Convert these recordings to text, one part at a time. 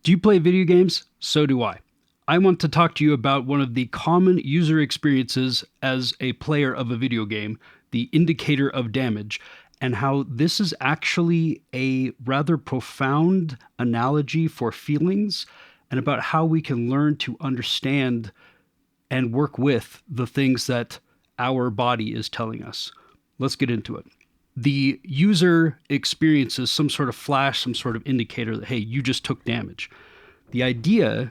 Do you play video games? So do I. I want to talk to you about one of the common user experiences as a player of a video game, the indicator of damage, and how this is actually a rather profound analogy for feelings and about how we can learn to understand and work with the things that our body is telling us. Let's get into it. The user experiences some sort of flash, some sort of indicator that, hey, you just took damage. The idea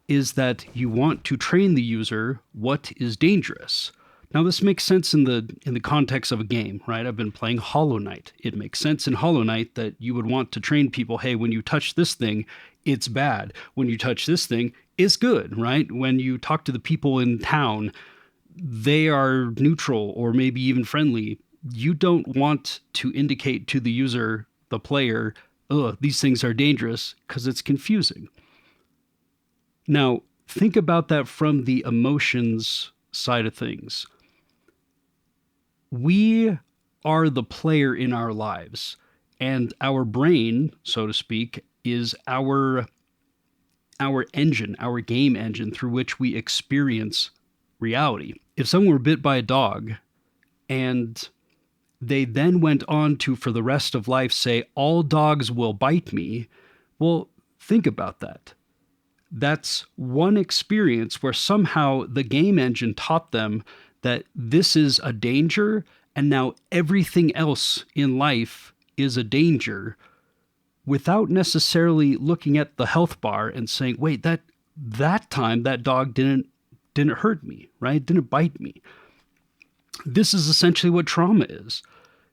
is that you want to train the user what is dangerous. Now, this makes sense in the context of a game, right? I've been playing Hollow Knight. It makes sense in Hollow Knight that you would want to train people, hey, when you touch this thing, it's bad. When you touch this thing, it's good, right? When you talk to the people in town, they are neutral or maybe even friendly. You don't want to indicate to the user, the player, oh, these things are dangerous, because it's confusing. Now, think about that from the emotions side of things. We are the player in our lives, and our brain, so to speak, is our engine, our game engine through which we experience reality. If someone were bit by a dog and they then went on to, for the rest of life, say, all dogs will bite me, well, think about that. That's one experience where somehow the game engine taught them that this is a danger, and now everything else in life is a danger, without necessarily looking at the health bar and saying, wait, that time that dog didn't hurt me, right? Didn't bite me. This is essentially what trauma is.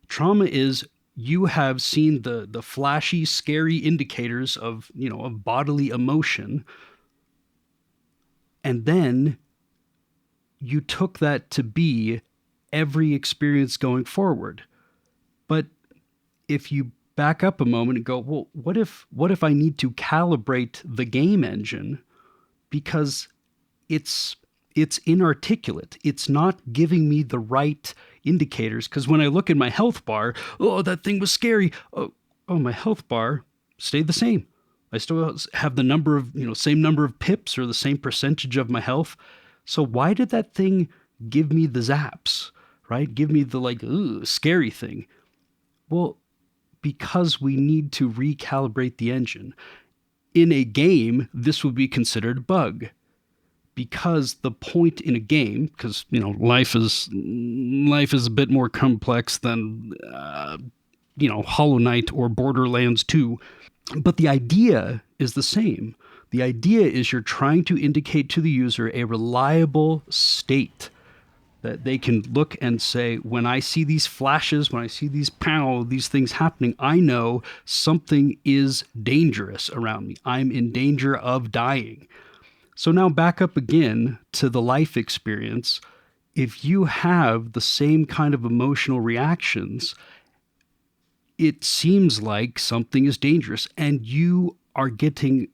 Trauma is you have seen the flashy, scary indicators of, of bodily emotion, and then you took that to be every experience going forward. But if you back up a moment and go, well, what if I need to calibrate the game engine because it's inarticulate. It's not giving me the right indicators. Because when I look at my health bar, oh, that thing was scary. Oh, my health bar stayed the same. I still have the number of, same number of pips or the same percentage of my health. So why did that thing give me the zaps, right? Give me the scary thing. Well, because we need to recalibrate the engine. In a game, this would be considered a bug. Because the point in a game, because life is a bit more complex than Hollow Knight or Borderlands 2, but the idea is the same. The idea is you're trying to indicate to the user a reliable state that they can look and say, when I see these flashes, when I see these things happening, I know something is dangerous around me. I'm in danger of dying. So now back up again to the life experience. If you have the same kind of emotional reactions, it seems like something is dangerous, and you are getting,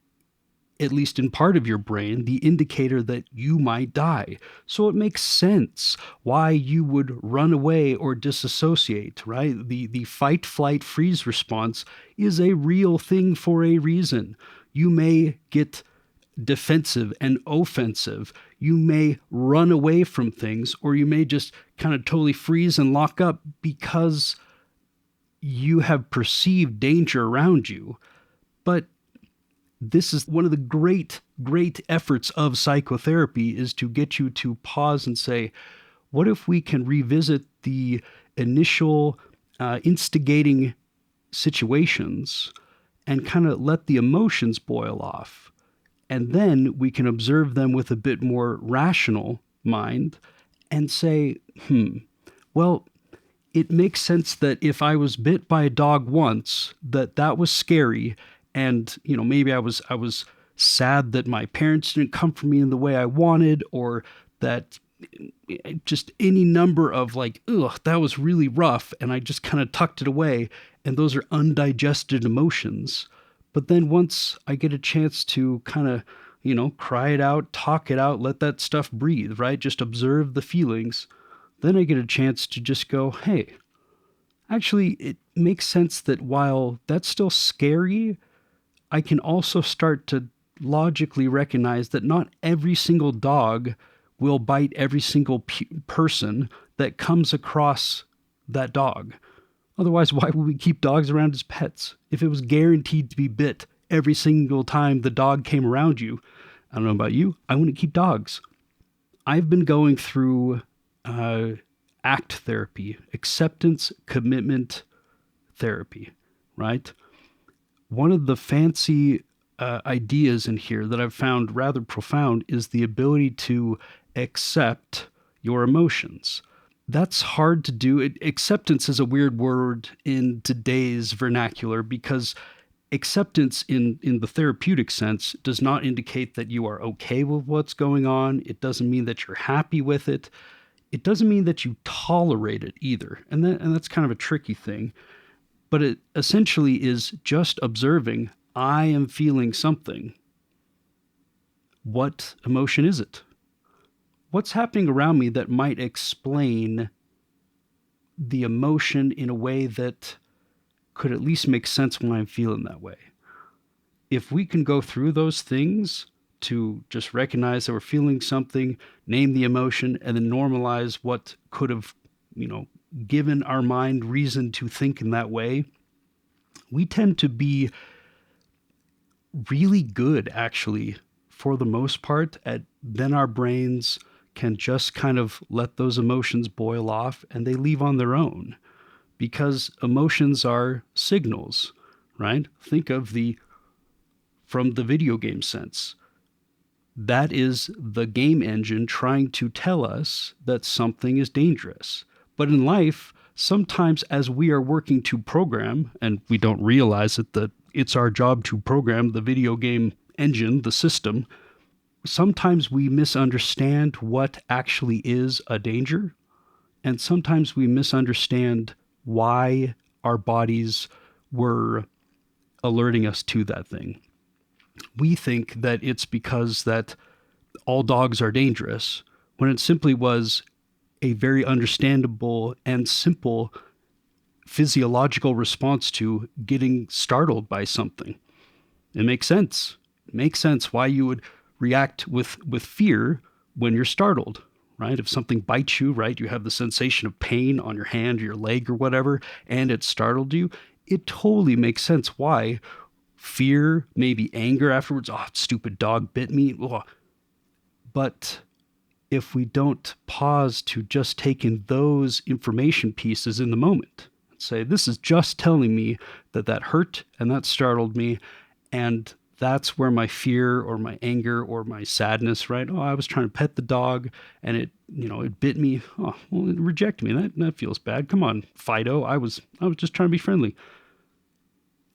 at least in part of your brain, the indicator that you might die. So it makes sense why you would run away or disassociate, right? The fight, flight, freeze response is a real thing for a reason. You may get defensive and offensive. You may run away from things, or you may just kind of totally freeze and lock up because you have perceived danger around you. But this is one of the great efforts of psychotherapy, is to get you to pause and say, what if we can revisit the initial instigating situations and kind of let the emotions boil off? And then we can observe them with a bit more rational mind and say, well, it makes sense that if I was bit by a dog once, that was scary. And, maybe I was sad that my parents didn't comfort me in the way I wanted, or that just any number of that was really rough. And I just kind of tucked it away. And those are undigested emotions. But then once I get a chance to kind of, cry it out, talk it out, let that stuff breathe, right? Just observe the feelings. Then I get a chance to just go, hey, actually, it makes sense that while that's still scary, I can also start to logically recognize that not every single dog will bite every single person that comes across that dog. Otherwise, why would we keep dogs around as pets? If it was guaranteed to be bit every single time the dog came around you, I don't know about you, I wouldn't keep dogs. I've been going through ACT therapy, acceptance commitment therapy, right? One of the fancy ideas in here that I've found rather profound is the ability to accept your emotions. That's hard to do. Acceptance is a weird word in today's vernacular because acceptance in the therapeutic sense does not indicate that you are okay with what's going on. It doesn't mean that you're happy with it. It doesn't mean that you tolerate it either. And that's kind of a tricky thing. But it essentially is just observing, I am feeling something. What emotion is it? What's happening around me that might explain the emotion in a way that could at least make sense when I'm feeling that way? If we can go through those things to just recognize that we're feeling something, name the emotion, and then normalize what could have, given our mind reason to think in that way, we tend to be really good, actually, for the most part, at then our brains can just kind of let those emotions boil off and they leave on their own, because emotions are signals, right? Think of from the video game sense. That is the game engine trying to tell us that something is dangerous. But in life, sometimes as we are working to program, and we don't realize it, that it's our job to program the video game engine, the system, sometimes we misunderstand what actually is a danger. And sometimes we misunderstand why our bodies were alerting us to that thing. We think that it's because that all dogs are dangerous, when it simply was a very understandable and simple physiological response to getting startled by something. It makes sense. It makes sense why you would react with fear when you're startled, right? If something bites you, right, you have the sensation of pain on your hand or your leg or whatever, and it startled you. It totally makes sense why fear, maybe anger afterwards. Oh, stupid dog bit me. Oh. But if we don't pause to just take in those information pieces in the moment, say, this is just telling me that hurt and that startled me, and that's where my fear or my anger or my sadness, right? Oh, I was trying to pet the dog and it bit me. Oh, well, it rejected me. That feels bad. Come on, Fido. I was just trying to be friendly.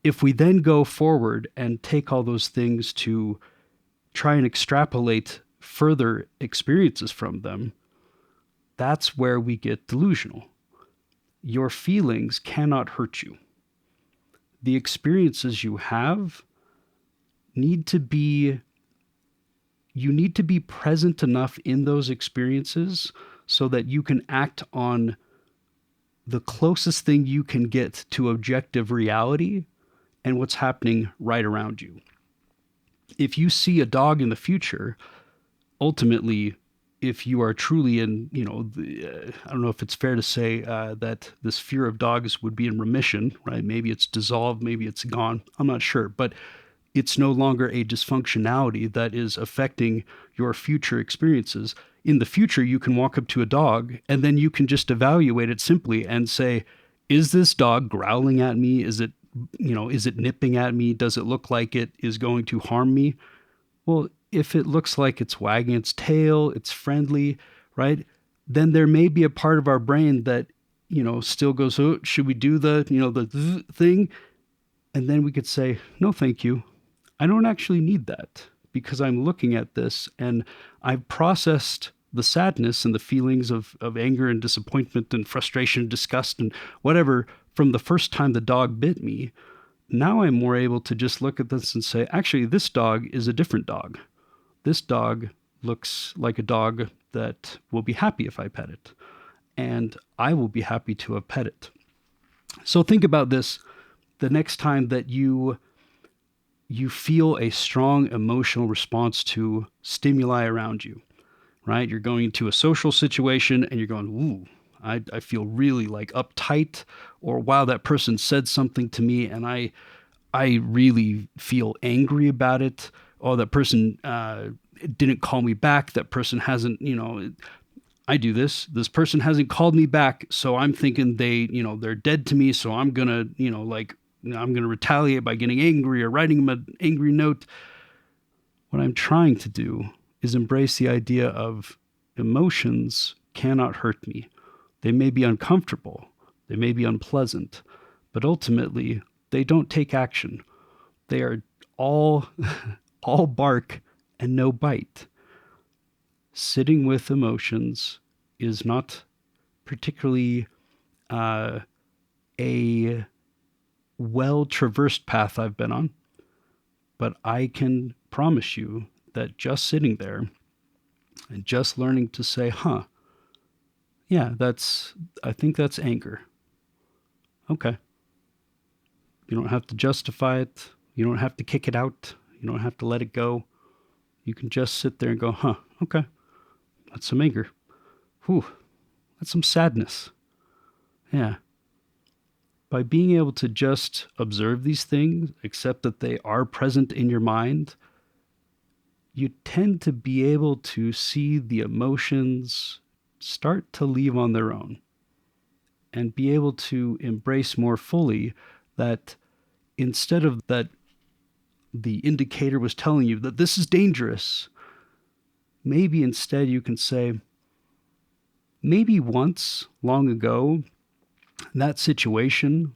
If we then go forward and take all those things to try and extrapolate further experiences from them, that's where we get delusional. Your feelings cannot hurt you. The experiences you have need to be present enough in those experiences so that you can act on the closest thing you can get to objective reality and what's happening right around you. If you see a dog in the future, ultimately, if you are truly in, I don't know if it's fair to say that this fear of dogs would be in remission, right? Maybe it's dissolved, maybe it's gone. I'm not sure, but it's no longer a dysfunctionality that is affecting your future experiences. In the future, you can walk up to a dog and then you can just evaluate it simply and say, is this dog growling at me? Is it nipping at me? Does it look like it is going to harm me? Well, if it looks like it's wagging its tail, it's friendly, right? Then there may be a part of our brain that, still goes, oh, should we do the thing? And then we could say, no, thank you. I don't actually need that because I'm looking at this and I've processed the sadness and the feelings of anger and disappointment and frustration, disgust and whatever from the first time the dog bit me. Now I'm more able to just look at this and say, actually, this dog is a different dog. This dog looks like a dog that will be happy if I pet it. And I will be happy to have pet it. So think about this the next time that you you feel a strong emotional response to stimuli around you, right? You're going to a social situation and you're going, ooh, I feel really like uptight, or wow, that person said something to me and I really feel angry about it. Oh, that person didn't call me back. That person hasn't, I do this. This person hasn't called me back, so I'm thinking they're dead to me. So I'm gonna, I'm gonna retaliate by getting angry or writing them an angry note. What I'm trying to do is embrace the idea of emotions cannot hurt me. They may be uncomfortable, they may be unpleasant, but ultimately they don't take action. They are all all bark and no bite. Sitting with emotions is not particularly a well-traversed path I've been on, but I can promise you that just sitting there and just learning to say, yeah, I think that's anger. Okay. You don't have to justify it. You don't have to kick it out. You don't have to let it go. You can just sit there and go, okay, that's some anger. Whew, that's some sadness. Yeah. By being able to just observe these things, accept that they are present in your mind, you tend to be able to see the emotions start to leave on their own and be able to embrace more fully that instead of that the indicator was telling you that this is dangerous, maybe instead you can say, maybe once long ago, that situation,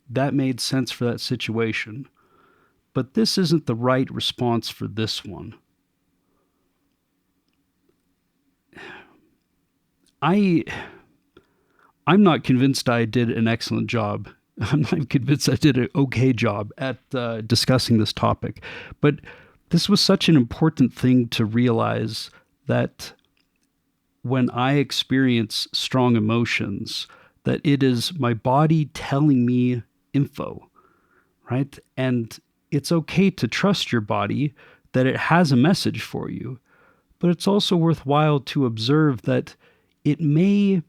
that made sense for that situation, but this isn't the right response for this one. I'm not convinced I did an excellent job. I'm not convinced I did an okay job at discussing this topic, but this was such an important thing to realize that when I experience strong emotions, that it is my body telling me info, right? And it's okay to trust your body that it has a message for you, but it's also worthwhile to observe that it may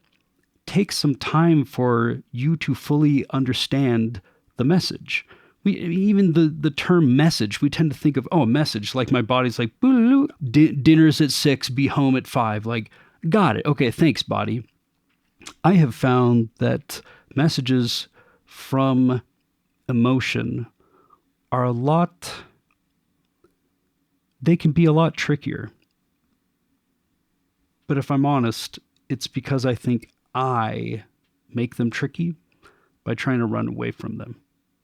take some time for you to fully understand the message. Even the term message, we tend to think of, a message, like my body's like, dinner's at 6, be home at 5. Like, got it. Okay, thanks, body. I have found that messages from emotion are they can be a lot trickier. But if I'm honest, it's because I think I make them tricky by trying to run away from them.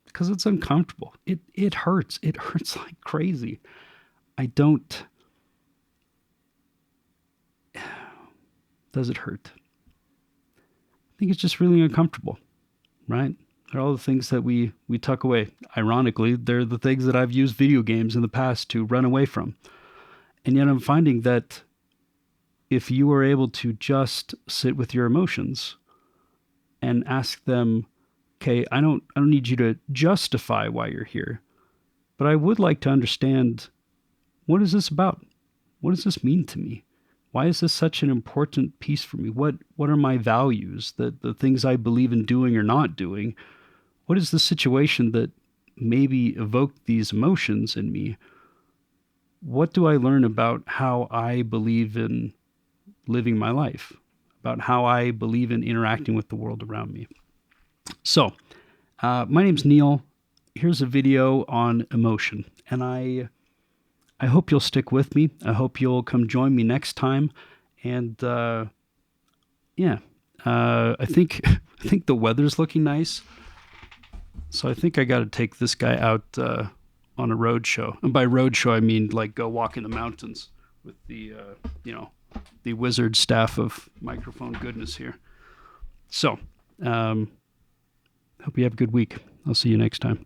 Because it's uncomfortable. It hurts. It hurts like crazy. Does it hurt? I think it's just really uncomfortable, right? They're all the things that we tuck away. Ironically, they're the things that I've used video games in the past to run away from. And yet I'm finding that if you are able to just sit with your emotions and ask them, okay, I don't need you to justify why you're here, but I would like to understand, what is this about? What does this mean to me? Why is this such an important piece for me? What are my values, the things I believe in doing or not doing? What is the situation that maybe evoked these emotions in me? What do I learn about how I believe in living my life, about how I believe in interacting with the world around me? So, my name's Neil. Here's a video on emotion, and I hope you'll stick with me. I hope you'll come join me next time. And I think the weather's looking nice, so I think I got to take this guy out on a road show. And by road show, I mean like go walk in the mountains with the the wizard staff of microphone goodness here. So, hope you have a good week. I'll see you next time.